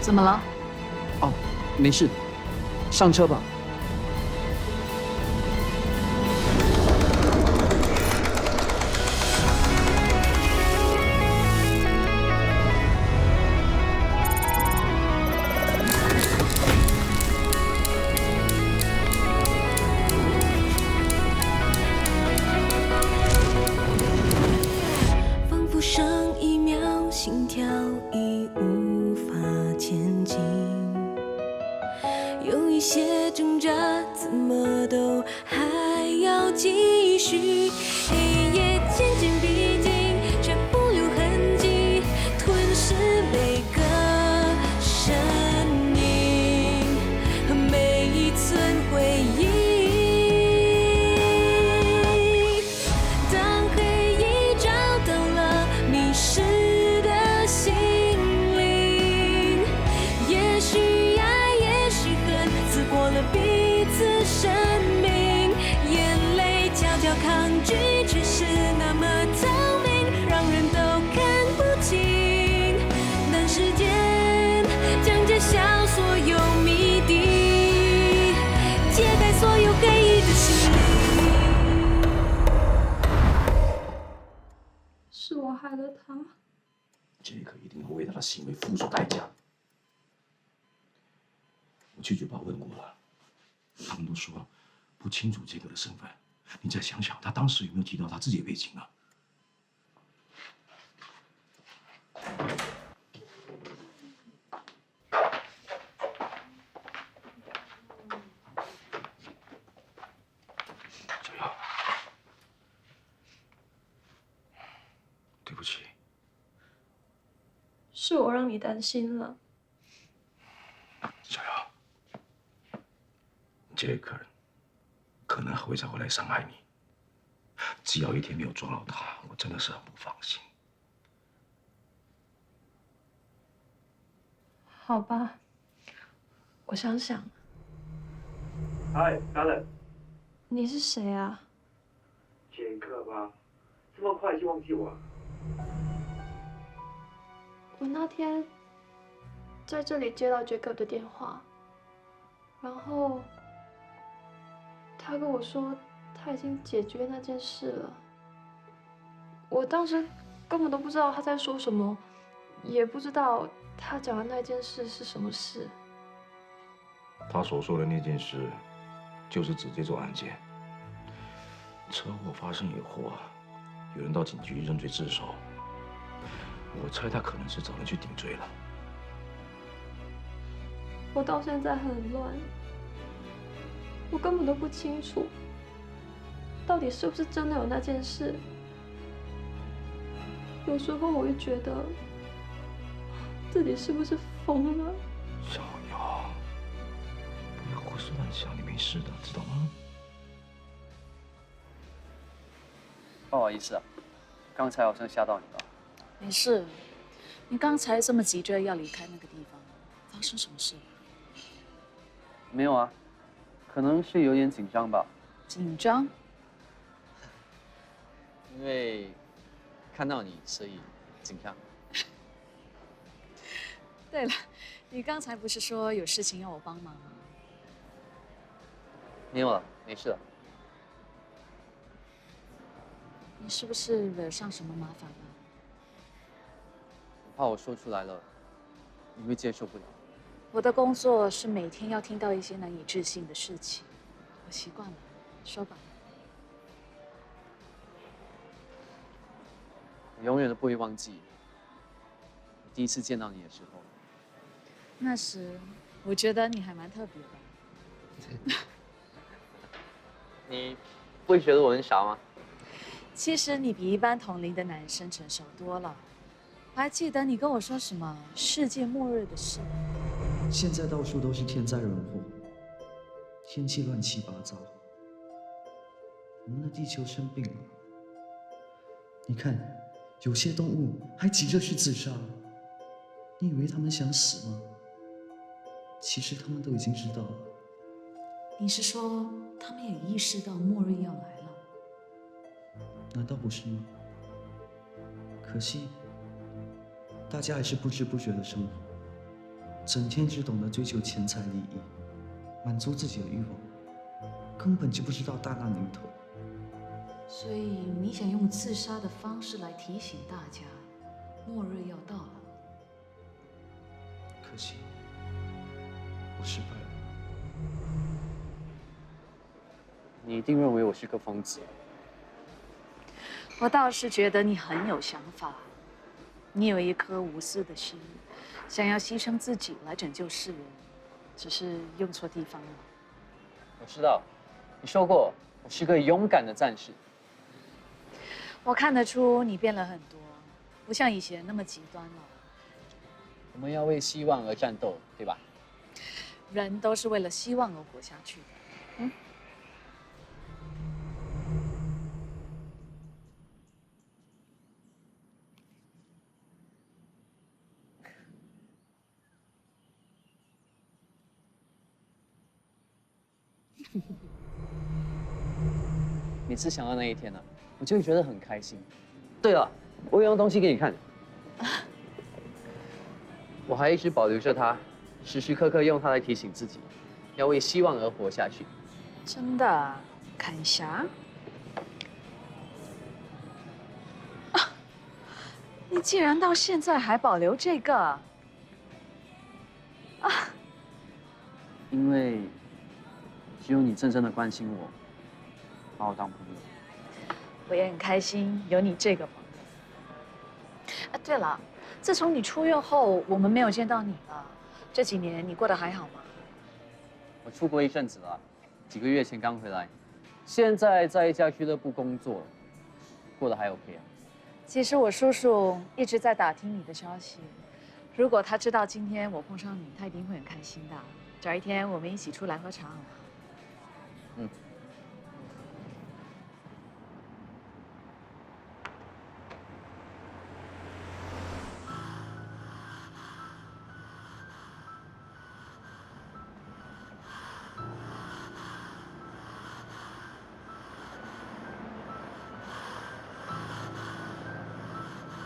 怎么了？哦，没事，上车吧。仿佛上一秒心跳已无法前进，有一些挣扎，怎么都还要继续。黑夜渐渐逼近，却不留痕迹，吞噬每个身影和每一寸回忆。当黑夜找到了迷失的心灵，也许爱，也许恨，刺破了彼此生命。眼泪悄悄抗拒，却是那么透明，让人都看不清。等时间将揭晓所有谜底，揭开所有黑暗的心灵。是我害了他。杰克一定会为他的行为付出代价。我去酒吧问过了，他们都说不清楚杰克的身份。你再想想，他当时有没有提到他自己的背景啊？小姚，对不起。是我让你担心了。小姚，杰克可能还会再回来伤害你。只要一天没有抓到他，我真的是很不放心。好吧，我想想。嗨，Alan，你是谁啊？杰克吧？这么快就忘记我了？我那天在这里接到 Jacob 的电话，然后他跟我说他已经解决那件事了。我当时根本都不知道他在说什么，也不知道他讲的那件事是什么事。他所说的那件事，就是指这桩案件。车祸发生以后啊，有人到警局认罪自首。我猜他可能是找人去顶罪了。我到现在很乱，我根本都不清楚，到底是不是真的有那件事。有时候我会觉得自己是不是疯了。小姚，不要胡思乱想，你没事的，知道吗？不好意思啊，刚才好像吓到你了。没事，你刚才这么急着要离开那个地方，发生什么事了？没有啊，可能是有点紧张吧。紧张？因为看到你，所以紧张。对了，你刚才不是说有事情要我帮忙吗？没有了，没事了。你是不是惹上什么麻烦了？我怕我说出来了，你会接受不了。我的工作是每天要听到一些难以置信的事情，我习惯了。说吧。我永远都不会忘记我第一次见到你的时候。那时我觉得你还蛮特别的。你不会觉得我很傻吗？其实你比一般同龄的男生成熟多了。我还记得你跟我说什么世界末日的事。现在到处都是天灾人祸，天气乱七八糟，我们的地球生病了。你看，有些动物还急着去自杀，你以为他们想死吗？其实他们都已经知道了。你是说他们也意识到末日要来了？难道不是吗？可惜，大家还是不知不觉的生活，整天只懂得追求钱财利益，满足自己的欲望，根本就不知道大难临头。所以你想用自杀的方式来提醒大家，末日要到了。可惜，我失败了。你一定认为我是个疯子。我倒是觉得你很有想法，你有一颗无私的心，想要牺牲自己来拯救世人，只是用错地方了。我知道，你说过我是个勇敢的战士。我看得出你变了很多，不像以前那么极端了。我们要为希望而战斗，对吧？人都是为了希望而活下去的。嗯。每次想到那一天呢，我就会觉得很开心。对了，我有样东西给你看，我还一直保留着它，时时刻刻用它来提醒自己，要为希望而活下去。真的啊？看一下。啊，你竟然到现在还保留这个？啊！因为只有你真正的关心我，把我当朋友。我也很开心有你这个朋友。啊，对了，自从你出院后，我们没有见到你了。这几年你过得还好吗？我出国一阵子了，几个月前刚回来，现在在一家俱乐部工作，过得还 OK 啊。其实我叔叔一直在打听你的消息，如果他知道今天我碰上你，他一定会很开心的。找一天我们一起出来喝茶好吗？嗯。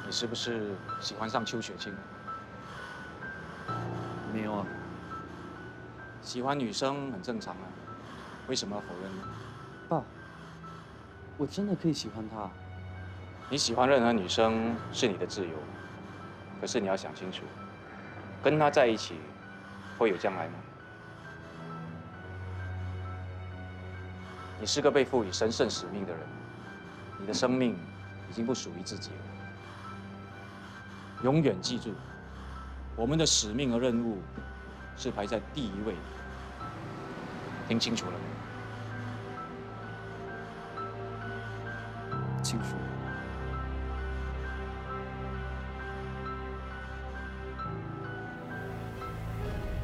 你是不是喜欢上邱雪清？没有啊。喜欢女生很正常啊，为什么要否认呢？爸，我真的可以喜欢她。你喜欢任何女生是你的自由，可是你要想清楚，跟她在一起会有将来吗？你是个被赋予神圣使命的人，你的生命已经不属于自己了。永远记住，我们的使命和任务是排在第一位的。听清楚了没？清楚。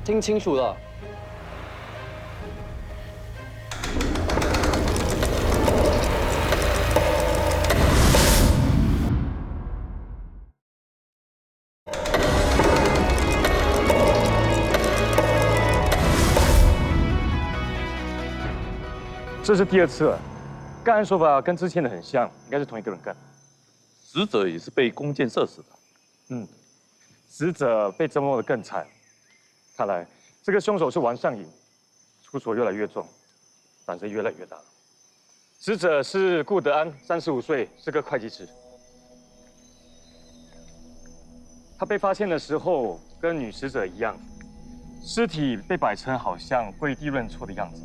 听清楚了。这是第二次了，干案手法跟之前的很像，应该是同一个人干。死者也是被弓箭射死的。死者被折磨得更惨。看来这个凶手是玩上瘾，出手越来越重，胆子越来越大。死者是顾德安，35岁，是个会计师。他被发现的时候跟女死者一样，尸体被摆成好像跪地认错的样子。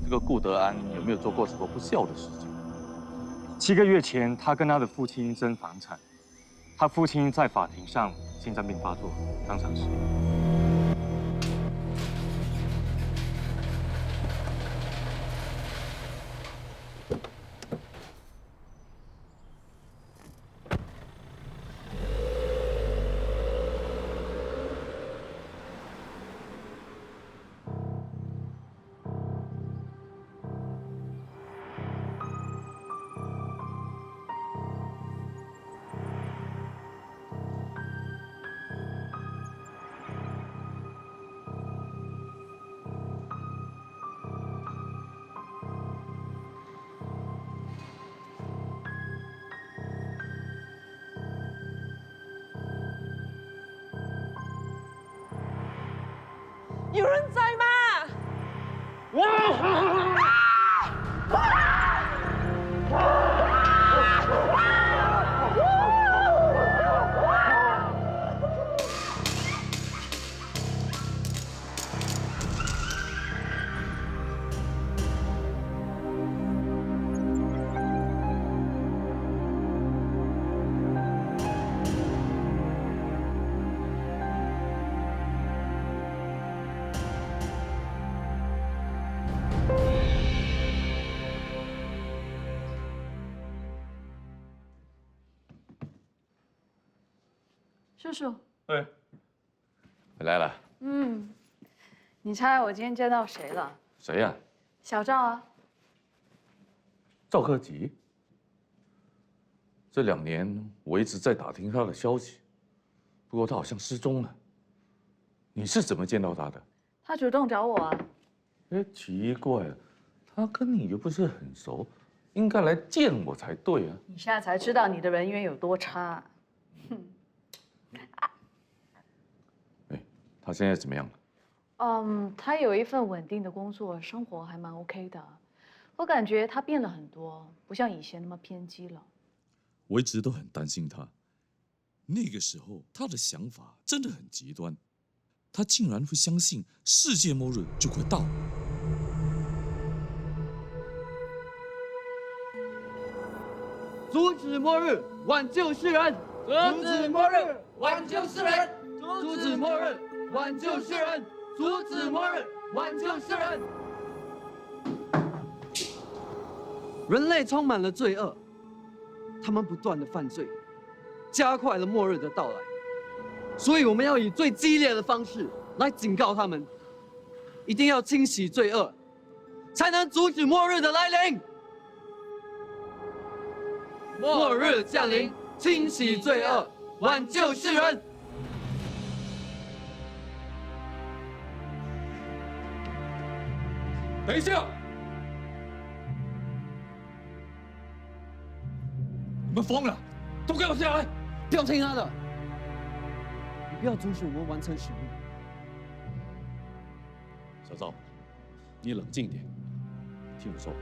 这个顾德安有没有做过什么不孝的事情？7个月前，他跟他的父亲争房产，他父亲在法庭上心脏病发作，当场失业。有人在吗？叔叔，哎，回来了。你猜我今天见到谁了？谁呀？小赵啊。赵克吉。这2年我一直在打听他的消息，不过他好像失踪了。你是怎么见到他的？他主动找我啊。哎，奇怪了，他跟你又不是很熟，应该来见我才对啊。你现在才知道你的人缘有多差。哎，他现在怎么样了？他有一份稳定的工作，生活还蛮 OK 的。我感觉他变了很多，不像以前那么偏激了。我一直都很担心他。那个时候他的想法真的很极端，他竟然会相信世界末日就快到了。阻止末日，挽救世人！阻止末日，挽救世人！阻止末日，挽救世人！阻止末日，挽救世人！人类充满了罪恶，他们不断的犯罪，加快了末日的到来。所以我们要以最激烈的方式来警告他们，一定要清洗罪恶，才能阻止末日的来临。末日降临，清洗罪恶，挽救世人。等一下！你们疯了！都给我下来！不要听他的，你不要阻止我们完成使命。小赵，你冷静点，听我说，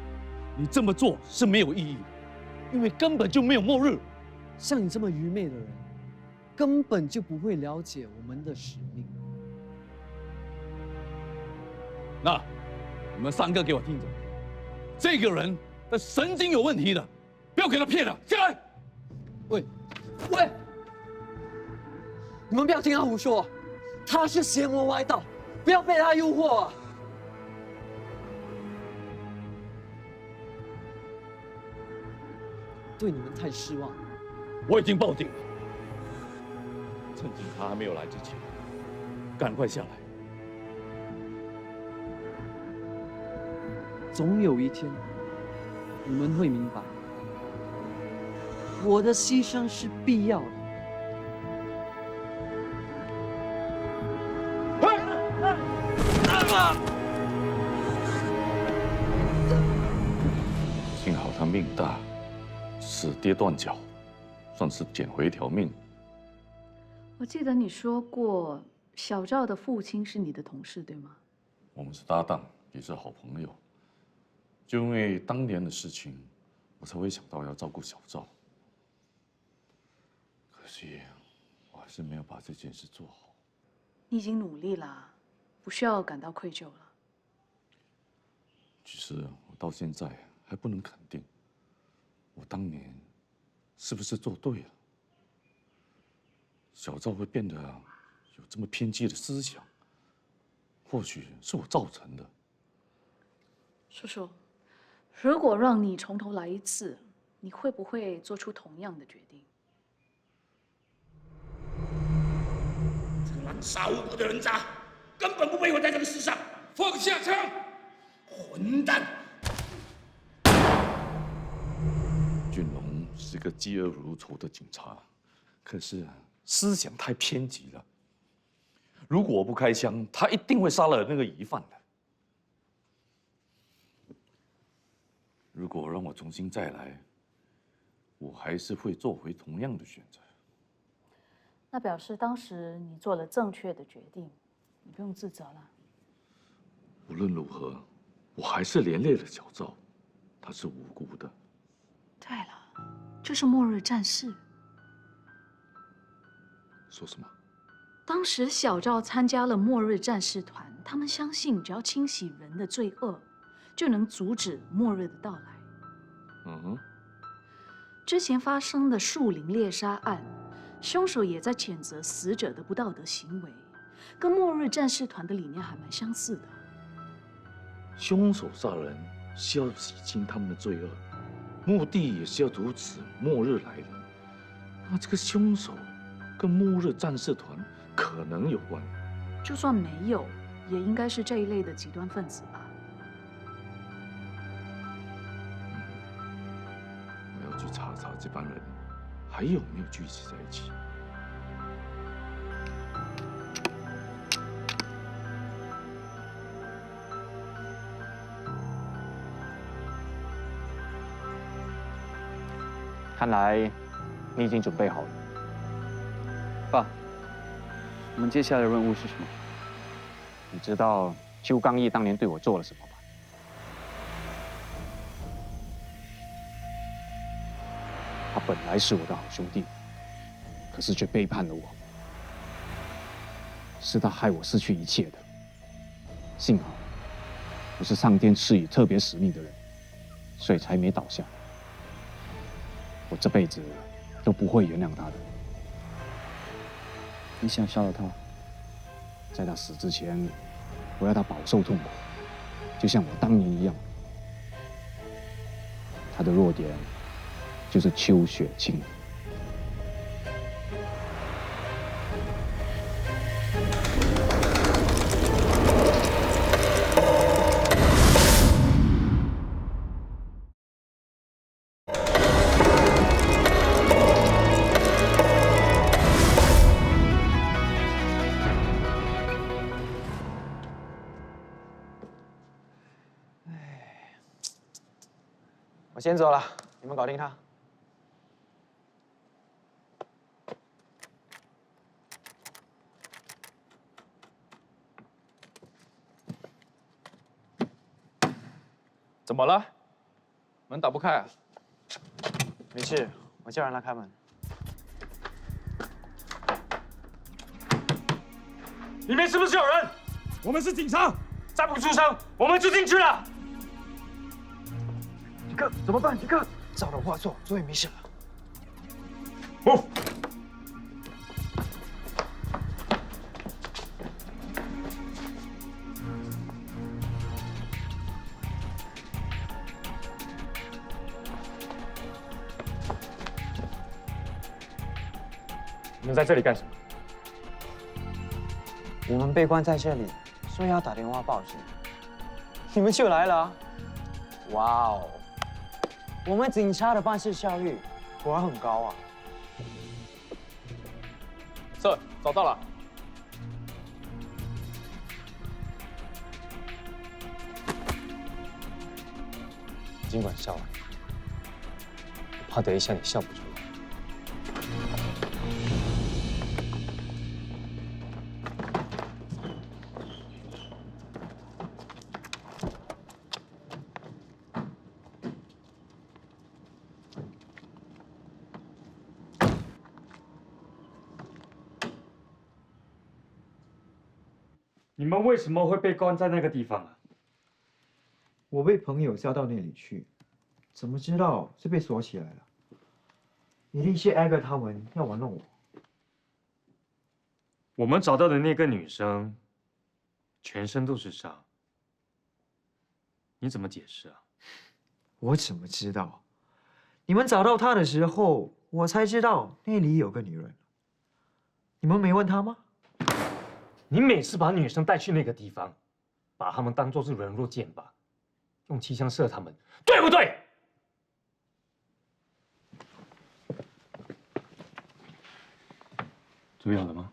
你这么做是没有意义的，因为根本就没有末日。像你这么愚昧的人，根本就不会了解我们的使命。那你们3个给我听着，这个人的神经有问题的，不要给他骗了，下来！喂，你们不要听他胡说，他是邪魔歪道，不要被他诱惑啊！对你们太失望了。我已经报警了，趁警察还没有来之前，赶快下来。总有一天，你们会明白，我的牺牲是必要的。幸好他命大，只跌断脚，算是捡回一条命。我记得你说过，小赵的父亲是你的同事，对吗？我们是搭档，也是好朋友。就因为当年的事情，我才会想到要照顾小赵。可惜，我还是没有把这件事做好。你已经努力了，不需要感到愧疚了。其实我到现在还不能肯定，我当年是不是做对了。小赵会变得有这么偏激的思想，或许是我造成的。叔叔，如果让你从头来一次，你会不会做出同样的决定？这个滥杀无辜的人渣，根本不配活在这个世上！放下枪！混蛋！俊龙是个嫉恶如仇的警察，可是思想太偏激了。如果我不开枪，他一定会杀了那个疑犯的。如果让我重新再来，我还是会做回同样的选择。那表示当时你做了正确的决定，你不用自责了。无论如何，我还是连累了小赵，他是无辜的。对了，就是末日战士。说什么？当时小赵参加了末日战士团，他们相信只要清洗人的罪恶，就能阻止末日的到来。嗯哼。之前发生的树林猎杀案，凶手也在谴责死者的不道德行为，跟末日战士团的理念还蛮相似的。凶手杀人是要洗清他们的罪恶，目的也是要阻止末日来临。那这个凶手跟末日战士团可能有关？就算没有，也应该是这一类的极端分子吧。我要去查查这帮人还有没有聚集在一起。看来你已经准备好了。爸，我们接下来的任务是什么？你知道邱刚毅当年对我做了什么吗？他本来是我的好兄弟，可是却背叛了我。是他害我失去一切的。幸好我是上天赐予特别使命的人，所以才没倒下。我这辈子都不会原谅他的。你想杀了他？在他死之前，我要他饱受痛苦，就像我当年一样。他的弱点就是邱雪清。我先走了，你们搞定他。怎么了？门打不开啊？没事，我叫人来开门。里面是不是有人？我们是警察，再不出声，我们就进去了。杰克，怎么办？杰克，照着话做，终于没事了。Move。你们在这里干什么？我们被关在这里，所以要打电话报警。你们就来了啊！哇哦，我们警察的办事效率果然很高啊！ Sir， 找到了。尽管笑完，怕等一下你笑不出来。 你们为什么会被关在那个地方啊？我被朋友叫到那里去，怎么知道是被锁起来了？一定是艾格他们要玩弄我。我们找到的那个女生，全身都是伤，你怎么解释啊？我怎么知道？你们找到她的时候，我才知道那里有个女人。你们没问她吗？ 你每次把女生带去那个地方，把她们当作是人肉箭靶，用气枪射她们，对不对？注意好了吗？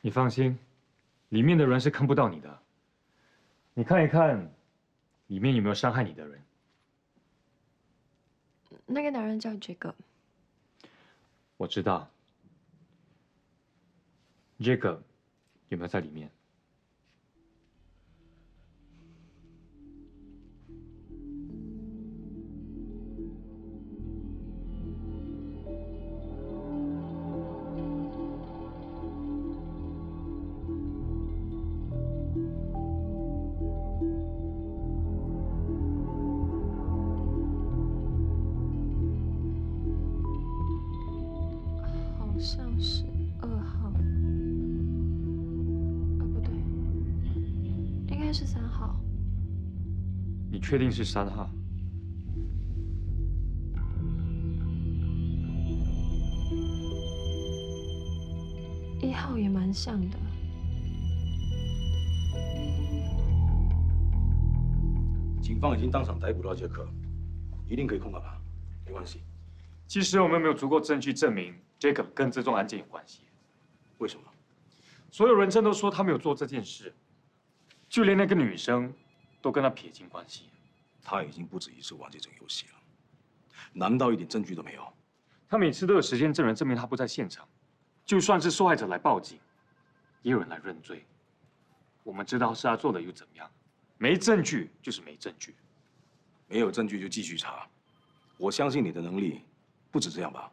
你放心，里面的人是看不到你的。你看一看，里面有没有伤害你的人？那个男人叫Jacob。我知道。Jacob 有没有在里面？好像是2号，不对，应该是3号。你确定是3号？ 1号也蛮像的。警方已经当场逮捕到杰克，一定可以控告他，没关系。其实我们没有足够证据证明 Jacob 跟这宗案件有关系。为什么？所有人证都说他没有做这件事，就连那个女生都跟他撇清关系。他已经不止一次玩这种游戏了，难道一点证据都没有？他每次都有时间证人证明他不在现场，就算是受害者来报警，也有人来认罪。我们知道是他做的又怎么样？没证据就是没证据，没有证据就继续查。我相信你的能力，不止这样吧？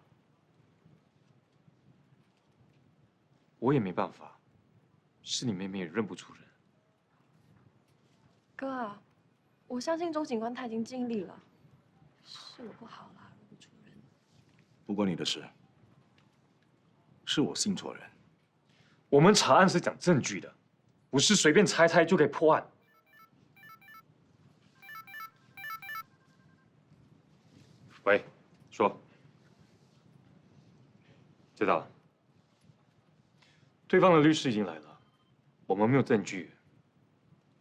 我也没办法，是你妹妹也认不出人。哥啊，我相信周警官他已经尽力了，是我不好啦，认不出人。不关你的事，是我信错人。我们查案是讲证据的，不是随便猜猜就可以破案。喂，说。知道了。对方的律师已经来了，我们没有证据，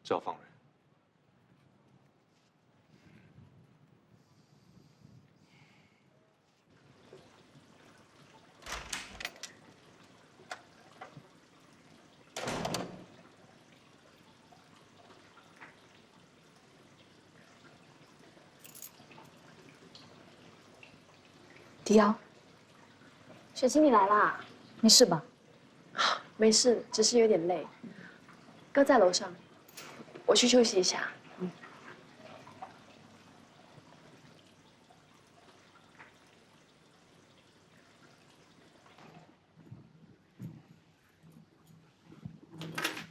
只好放人。迪奥，雪清，你来啦？没事吧？没事，只是有点累。哥在楼上，我去休息一下。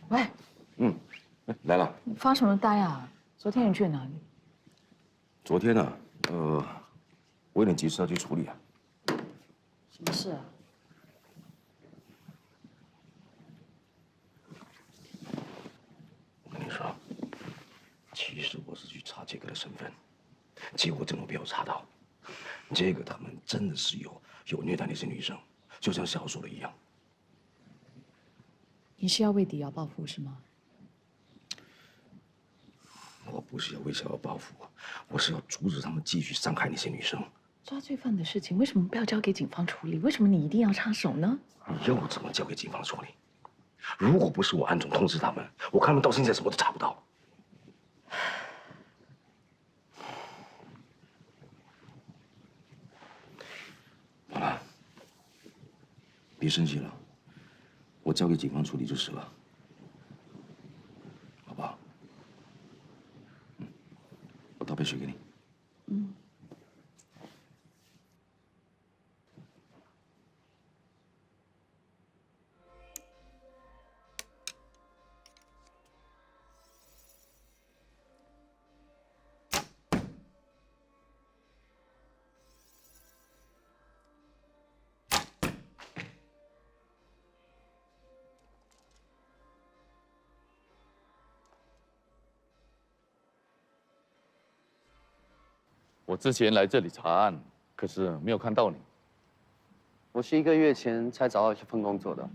喂，来了。你发什么呆啊？昨天你去哪里？昨天呢，我有点急事要去处理啊。什么事啊？我跟你说，其实我是去查杰克的身份，结果怎么没有查到？杰克他们真的是有虐待那些女生，就像小说的一样。你是要为迪奥报复是吗？我不是要为小瑶报复，我是要阻止他们继续伤害那些女生。抓罪犯的事情为什么不要交给警方处理？为什么你一定要插手呢？你又怎么交给警方处理？如果不是我暗中通知他们，我看他们到现在什么都查不到。好了，别生气了，我交给警方处理就是了，好不好？我倒杯水给你。我之前来这里查案，可是没有看到你。我是1个月前才找到这份工作的。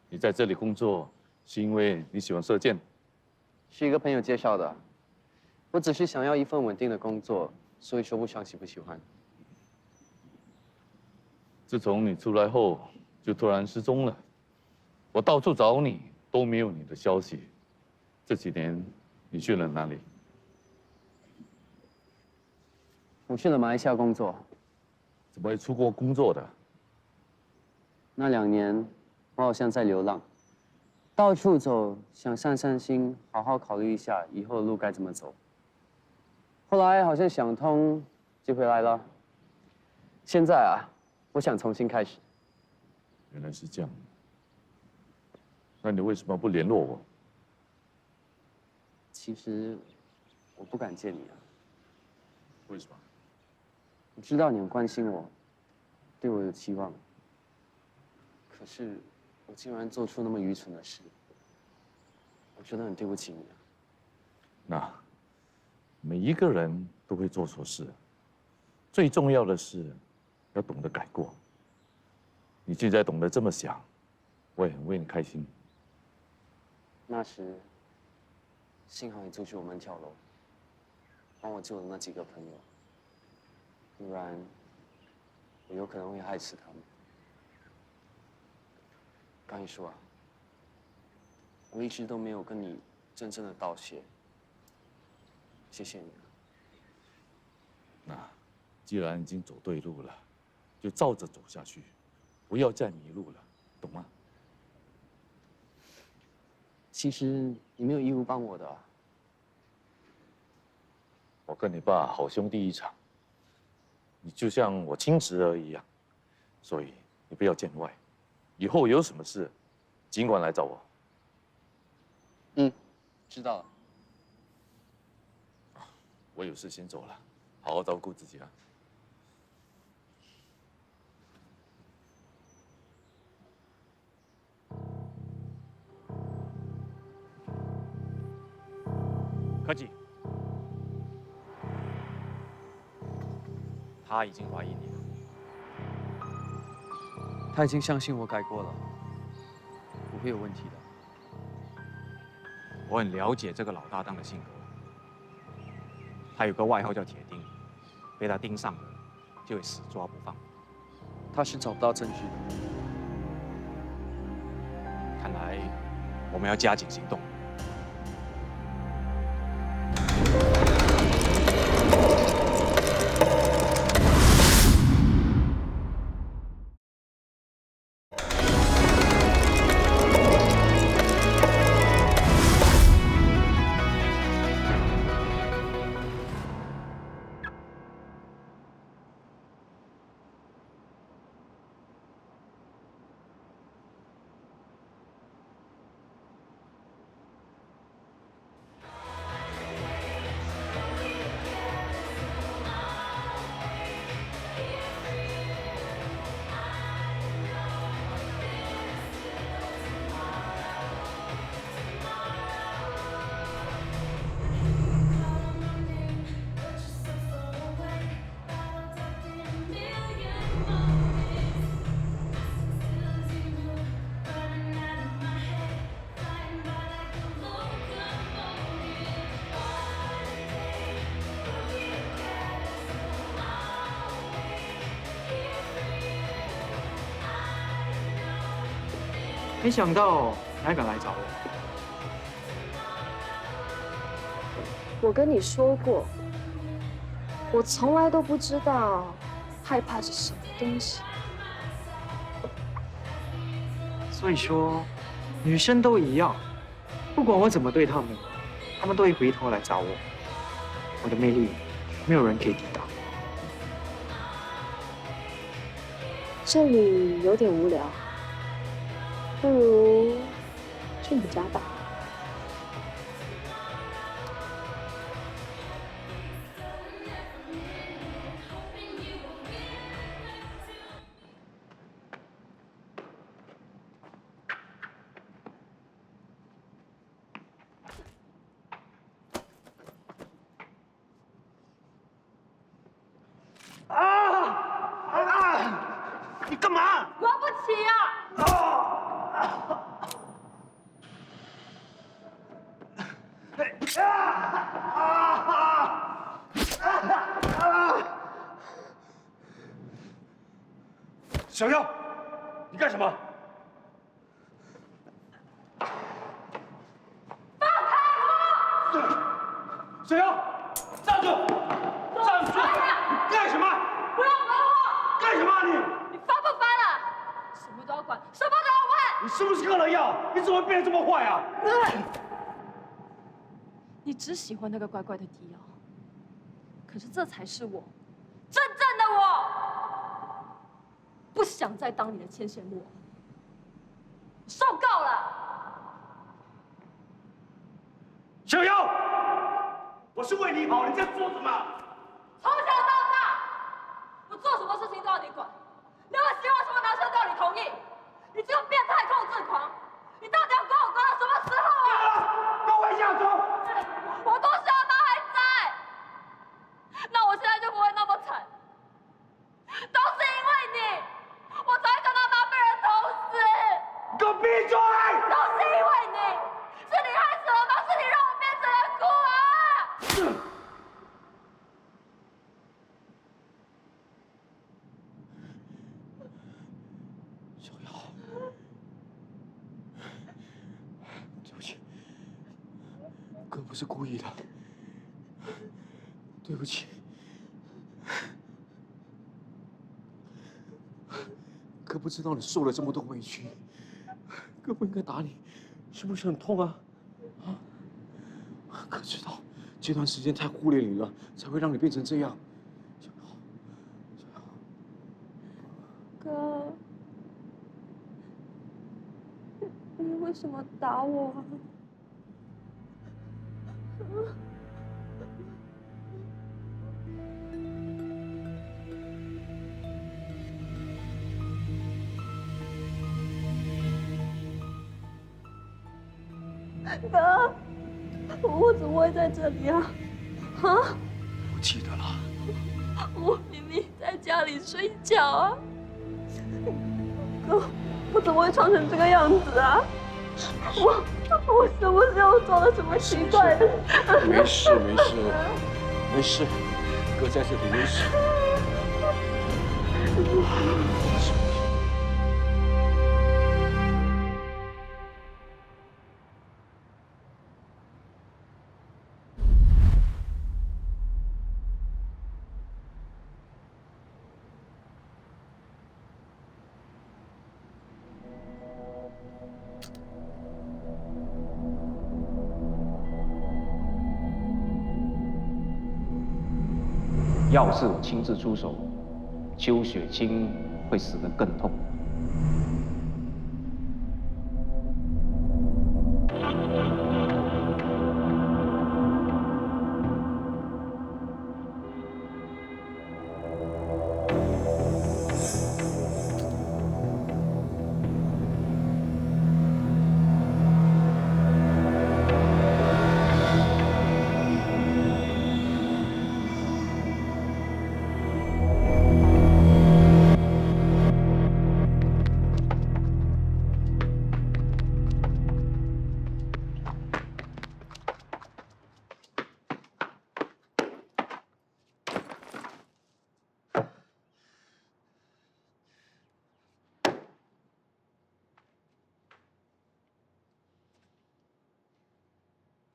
你在这里工作，是因为你喜欢射箭？是一个朋友介绍的。我只是想要一份稳定的工作，所以说不上喜不喜欢。自从你出来后，就突然失踪了。我到处找你，都没有你的消息。这几年你去了哪里？我去了马来西亚工作。怎么会出国工作的？那2年，我好像在流浪，到处走，想散散心，好好考虑一下以后的路该怎么走。后来好像想通，就回来了。现在啊，我想重新开始。原来是这样。那你为什么不联络我？其实，我不敢见你啊。为什么？我知道你很关心我，对我有期望。可是，我竟然做出那么愚蠢的事，我觉得很对不起你啊。那每一个人都会做错事，最重要的是要懂得改过。你现在懂得这么想，我也很为你开心。那时，幸好你阻止我们跳楼，帮我救了那几个朋友，不然我有可能会害死他们。刚一说啊，我一直都没有跟你真正的道谢，谢谢你啊。那既然已经走对路了，就照着走下去，不要再迷路了，懂吗？其实你没有义务帮我的啊。我跟你爸好兄弟一场，你就像我亲侄儿一样，所以你不要见外。以后有什么事，尽管来找我。知道了。我有事先走了，好好照顾自己啊。科技，他已经怀疑你了。他已经相信我改过了，不会有问题的。我很了解这个老搭档的性格，他有个外号叫铁钉，被他盯上了就会死抓不放。他是找不到证据的。看来我们要加紧行动。没想到你还敢来找我。我跟你说过，我从来都不知道害怕是什么东西。所以说，女生都一样，不管我怎么对她们，她们都会回头来找我。我的魅力，没有人可以抵挡。这里有点无聊，不如去你家吧。你干嘛？玩不起呀！小妖，你干什么？放开！小妖，站住！站住！干什么？不要管我！干什么啊你？你烦不烦啊？什么都要管，什么都要问！你是不是嗑了药？你怎么变得这么坏啊？你只喜欢那个乖乖的迪奥，可是这才是我，真正的我。不想再当你的牵线木偶，受够了！小妖，我是为你好，你在做什么？从小到大，我做什么事情都要你管，连我喜欢什么男生都要你同意。你这个变态控制狂，你到底要管我管到什么时候啊？都回家走！我多想他还在，那我现在就不会那么惨。都是因为你，我才看到他被人捅死。给我闭嘴！都是因为你，是你害死了他，是你让我变成了孤儿。小妖，对不起，哥不是故意的，对不起。哥不知道你受了这么多委屈，哥不应该打你，是不是很痛啊？啊？哥知道这段时间太忽略你了，才会让你变成这样。哥，你为什么打我啊？哥，我怎么会在这里啊？啊？我记得了。我明明在家里睡觉啊。哥，我怎么会穿成这个样子啊？我是不是又做了什么奇怪的？没事没事没事，哥在这里没事。要是我亲自出手，邱雪清会死得更痛。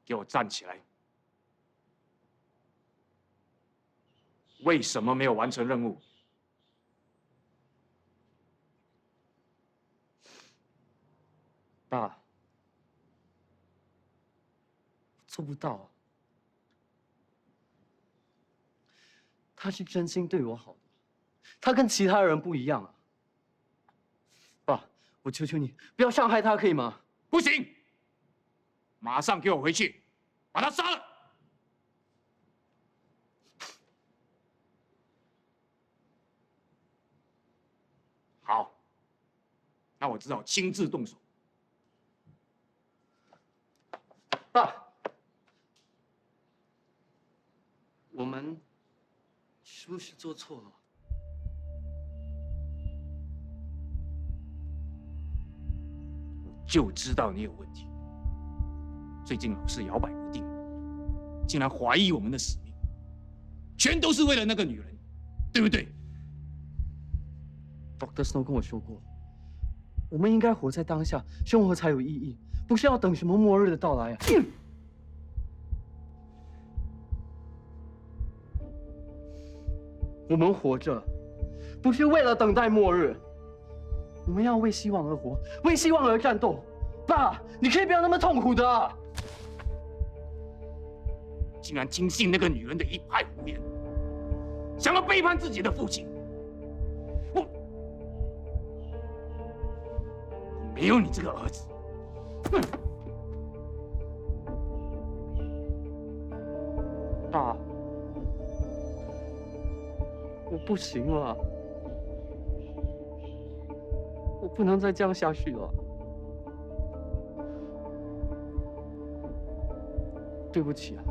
给我站起来！为什么没有完成任务？爸，做不到啊。他是真心对我好的，他跟其他人不一样啊。爸，我求求你，不要伤害他，可以吗？不行！马上给我回去，把他杀了！好，那我只好亲自动手。爸，我们是不是做错了？就知道你有问题。最近老是摇摆不定，竟然怀疑我们的使命，全都是为了那个女人，对不对 ？Dr. Snow 跟我说过，我们应该活在当下，生活才有意义，不是要等什么末日的到来啊！我们活着，不是为了等待末日，我们要为希望而活，为希望而战斗。爸，你可以不要那么痛苦的。竟然轻信那个女人的一派胡言，想要背叛自己的父亲。我没有你这个儿子。哼！爸，我不行了，我不能再这样下去了。对不起啊，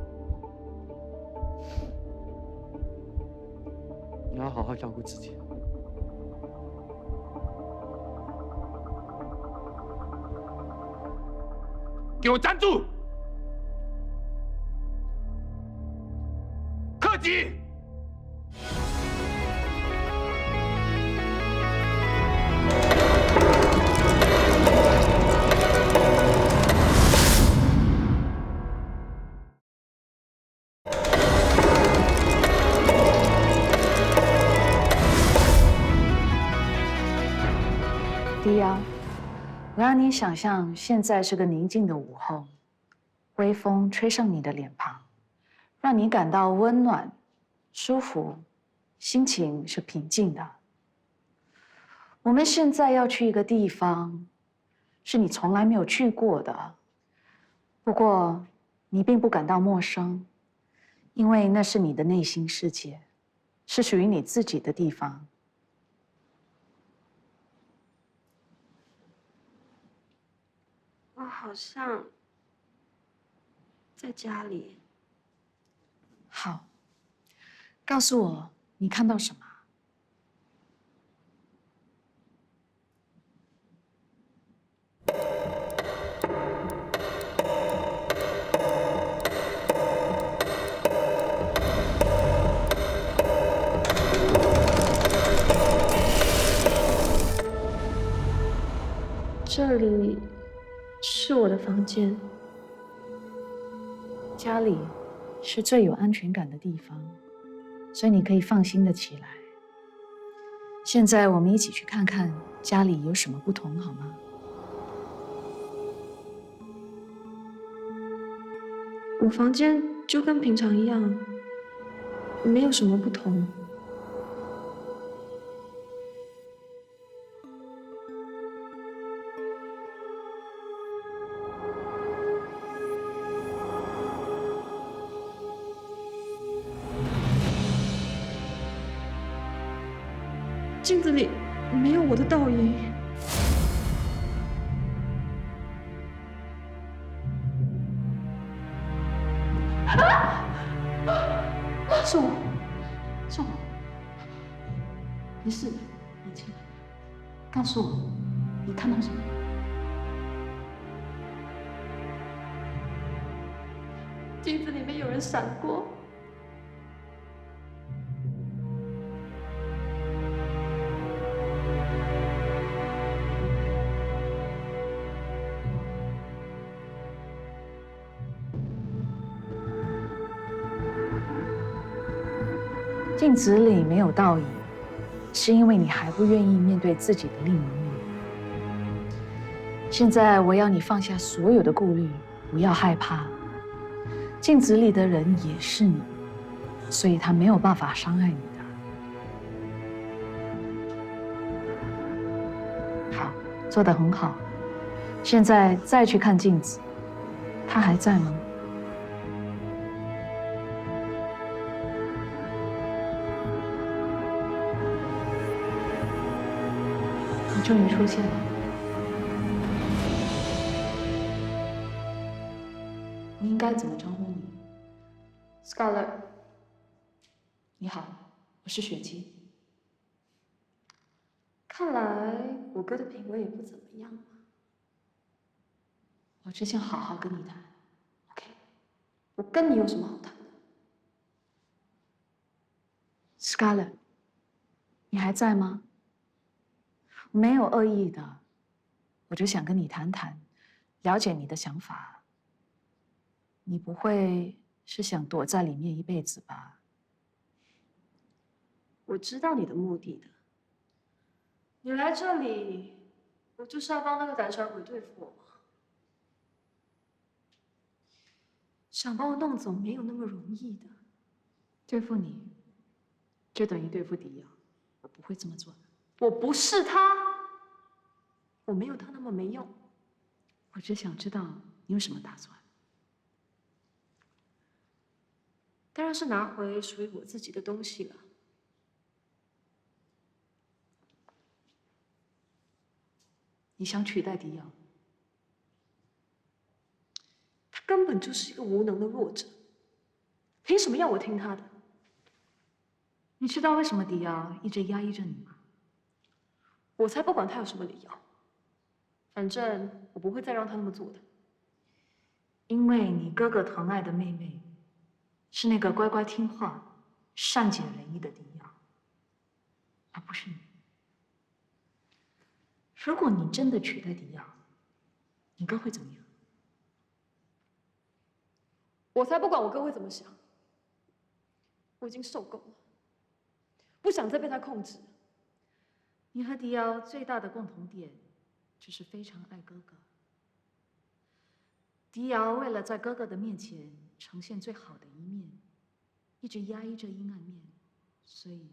你要好好照顾自己。给我站住！克己！迪阳，我让你想象现在是个宁静的午后，微风吹上你的脸庞，让你感到温暖、舒服，心情是平静的。我们现在要去一个地方，是你从来没有去过的，不过你并不感到陌生，因为那是你的内心世界，是属于你自己的地方。我好像在家里。好，告诉我你看到什么？这里是我的房间。家里是最有安全感的地方，所以你可以放心的起来。现在我们一起去看看家里有什么不同，好吗？我房间就跟平常一样，没有什么不同。镜子里没有我的倒影。是我，是我。没事，冷静。告诉我，你看到什么？镜子里面有人闪过。镜子里没有倒影，是因为你还不愿意面对自己的另一面。现在我要你放下所有的顾虑，不要害怕。镜子里的人也是你，所以他没有办法伤害你的。好，做得很好。现在再去看镜子，他还在吗？你终于出现了。我应该怎么称呼你 ？Scarlett。你好，我是雪姬。看来我哥的品味也不怎么样嘛。我只想好好跟你谈。OK， 我跟你有什么好谈的 ？Scarlett， 你还在吗？没有恶意的，我就想跟你谈谈，了解你的想法。你不会是想躲在里面一辈子吧？我知道你的目的的。你来这里，不就是要帮那个胆小鬼对付我吗？想把我弄走没有那么容易的。对付你，就等于对付迪瑶，我不会这么做的。我不是他，我没有他那么没用。我只想知道你有什么打算。当然是拿回属于我自己的东西了。你想取代迪瑶？他根本就是一个无能的弱者，凭什么要我听他的？你知道为什么迪瑶一直压抑着你吗？我才不管他有什么理由，反正我不会再让他那么做的。因为你哥哥疼爱的妹妹，是那个乖乖听话、善解人意的迪瑶，而不是你。如果你真的取代迪瑶，你哥会怎么样？我才不管我哥会怎么想，我已经受够了，不想再被他控制。你和迪瑶最大的共同点，就是非常爱哥哥。迪瑶为了在哥哥的面前呈现最好的一面，一直压抑着阴暗面，所以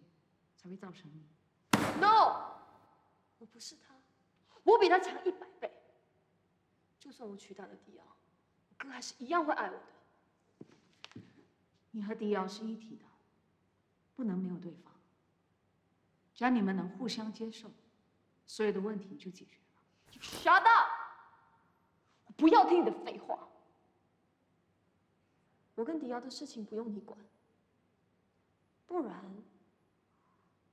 才会造成你。No， 我不是他，我比他强100倍。就算我取代了迪瑶，我哥还是一样会爱我的。你和迪瑶是一体的，不能没有对方。只要你们能互相接受，所有的问题就解决了。Shut up！ 我不要听你的废话。我跟迪瑶的事情不用你管，不然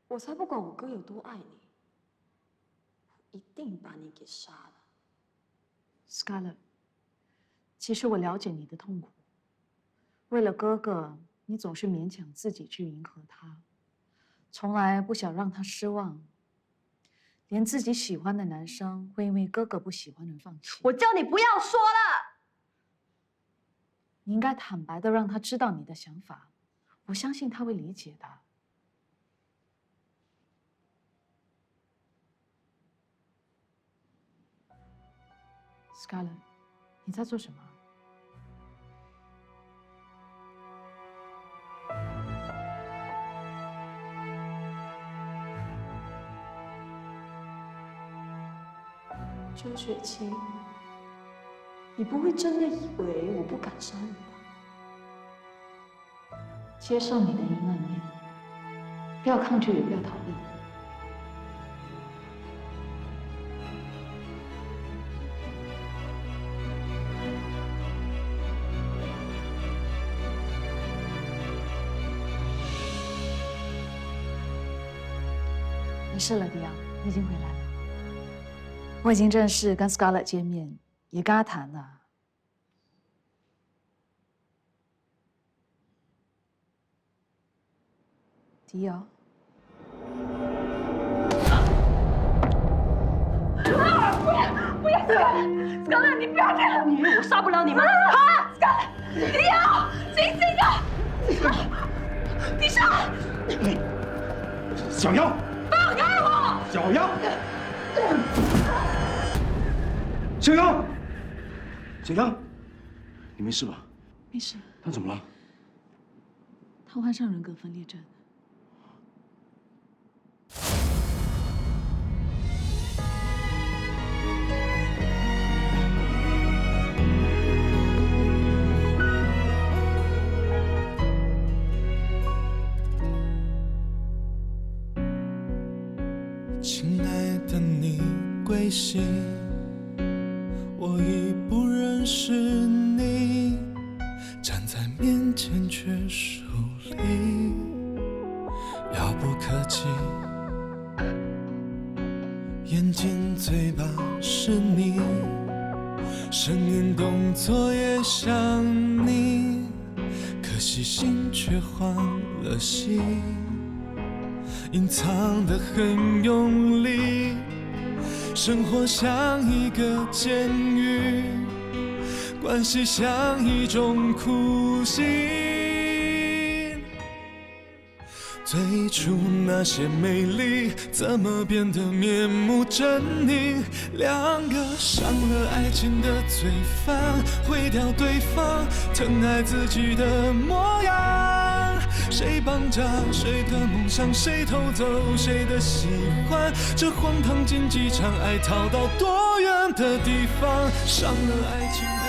我才不管我哥有多爱你，我一定把你给杀了。Scarlett， 其实我了解你的痛苦。为了哥哥，你总是勉强自己去迎合他，从来不想让他失望。连自己喜欢的男生会因为哥哥不喜欢而放弃。我叫你不要说了。你应该坦白的让他知道你的想法，我相信他会理解的。Scarlett， 你在做什么？周雪清，你不会真的以为我不敢杀你吧？接受你的阴暗面，不要抗拒，也不要逃避。没事了，迪奥，你已经回来了。我已经正式跟 Scarlett 见面，也跟她谈了。迪奥，不要 ，Scarlett， 你不要这样！你以为我杀不了你吗？啊 ，Scarlett， 迪奥，醒醒啊！你杀！小妖，放开我！小妖。小杨，小杨，你没事吧？没事。他怎么了？他患上人格分裂症。亲爱的你归西，我已不认识你，站在面前却疏离，遥不可及。眼睛嘴巴是你，声音动作也像你，可惜心却换了心，隐藏得很用力。生活像一个监狱，关系像一种苦刑。最初那些美丽，怎么变得面目狰狞？两个伤了爱情的罪犯，毁掉对方疼爱自己的模样。谁绑架谁的梦想？谁偷走谁的喜欢？这荒唐竞技场，爱逃到多远的地方？伤了爱情。